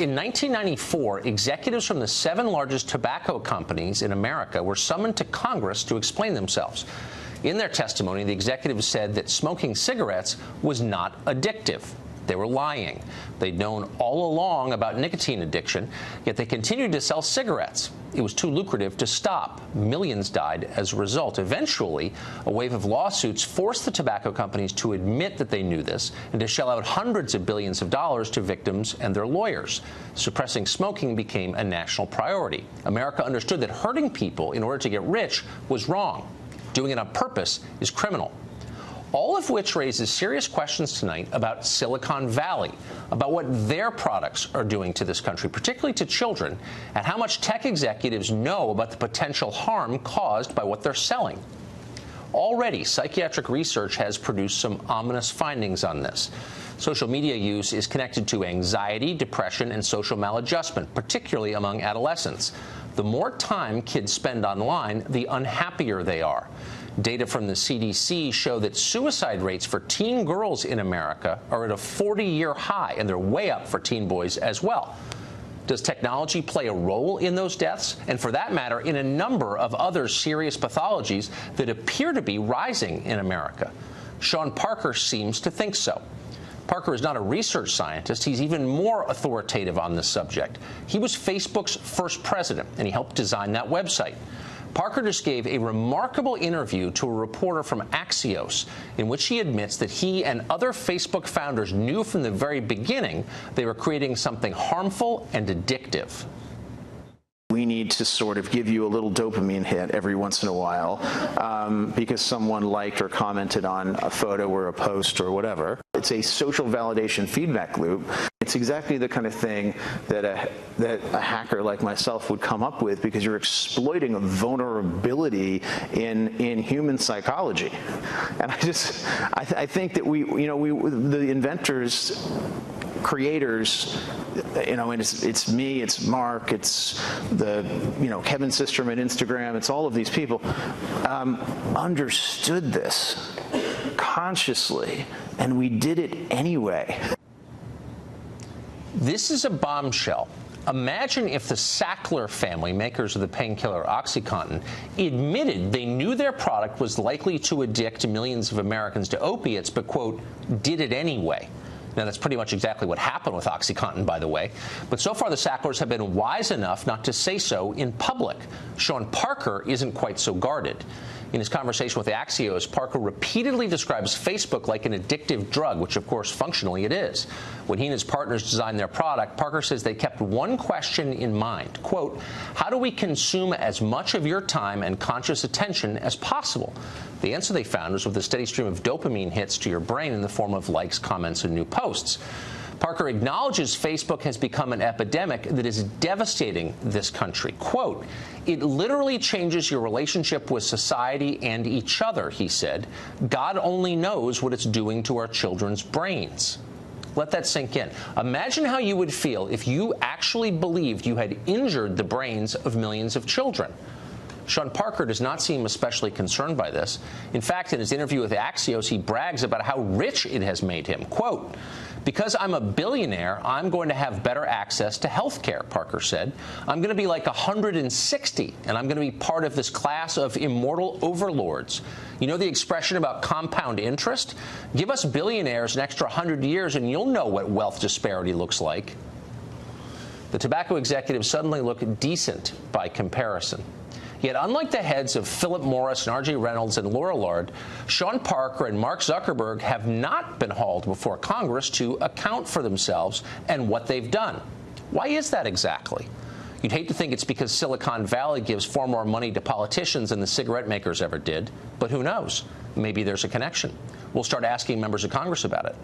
In 1994, executives from the 7 largest tobacco companies in America were summoned to Congress to explain themselves. In their testimony, the executives said that smoking cigarettes was not addictive. They were lying. They'd known all along about nicotine addiction, yet they continued to sell cigarettes. It was too lucrative to stop. Millions died as a result. Eventually, a wave of lawsuits forced the tobacco companies to admit that they knew this and to shell out hundreds of billions of dollars to victims and their lawyers. Suppressing smoking became a national priority. America understood that hurting people in order to get rich was wrong. Doing it on purpose is criminal. All of which raises serious questions tonight about Silicon Valley, about what their products are doing to this country, particularly to children, and how much tech executives know about the potential harm caused by what they're selling. Already, psychiatric research has produced some ominous findings on this. Social media use is connected to anxiety, depression, and social maladjustment, particularly among adolescents. The more time kids spend online, the unhappier they are. Data from the CDC show that suicide rates for teen girls in America are at a 40-year high, and they're way up for teen boys as well. Does technology play a role in those deaths? And for that matter, in a number of other serious pathologies that appear to be rising in America? Sean Parker seems to think so. Parker is not a research scientist. He's even more authoritative on this subject. He was Facebook's first president, and he helped design that website. Parker just gave a remarkable interview to a reporter from Axios in which he admits that he and other Facebook founders knew from the very beginning they were creating something harmful and addictive. We need to sort of give you a little dopamine hit every once in a while because someone liked or commented on a photo or a post or whatever. It's a social validation feedback loop. It's exactly the kind of thing that a hacker like myself would come up with, because you're exploiting a vulnerability in human psychology. And I think that the inventors, creators, and it's me, it's Mark, it's Kevin Systrom at Instagram, it's all of these people, understood this consciously, and we did it anyway. This is a bombshell. Imagine if the Sackler family, makers of the painkiller OxyContin, admitted they knew their product was likely to addict millions of Americans to opiates, but, quote, did it anyway. Now, that's pretty much exactly what happened with OxyContin, by the way. But so far, the Sacklers have been wise enough not to say so in public. Sean Parker isn't quite so guarded. In his conversation with Axios, Parker repeatedly describes Facebook like an addictive drug, which, of course, functionally it is. When he and his partners designed their product, Parker says they kept one question in mind, quote, how do we consume as much of your time and conscious attention as possible? The answer they found was with a steady stream of dopamine hits to your brain in the form of likes, comments, and new posts. Parker acknowledges Facebook has become an epidemic that is devastating this country. Quote, it literally changes your relationship with society and each other, he said. God only knows what it's doing to our children's brains. Let that sink in. Imagine how you would feel if you actually believed you had injured the brains of millions of children. Sean Parker does not seem especially concerned by this. In fact, in his interview with Axios, he brags about how rich it has made him. Quote, because I'm a billionaire, I'm going to have better access to health care, Parker said. I'm going to be like 160, and I'm going to be part of this class of immortal overlords. You know the expression about compound interest? Give us billionaires an extra 100 years, and you'll know what wealth disparity looks like. The tobacco executives suddenly look decent by comparison. Yet, unlike the heads of Philip Morris and R.J. Reynolds and Laura Lard, Sean Parker and Mark Zuckerberg have not been hauled before Congress to account for themselves and what they've done. Why is that exactly? You'd hate to think it's because Silicon Valley gives far more money to politicians than the cigarette makers ever did, but who knows? Maybe there's a connection. We'll start asking members of Congress about it.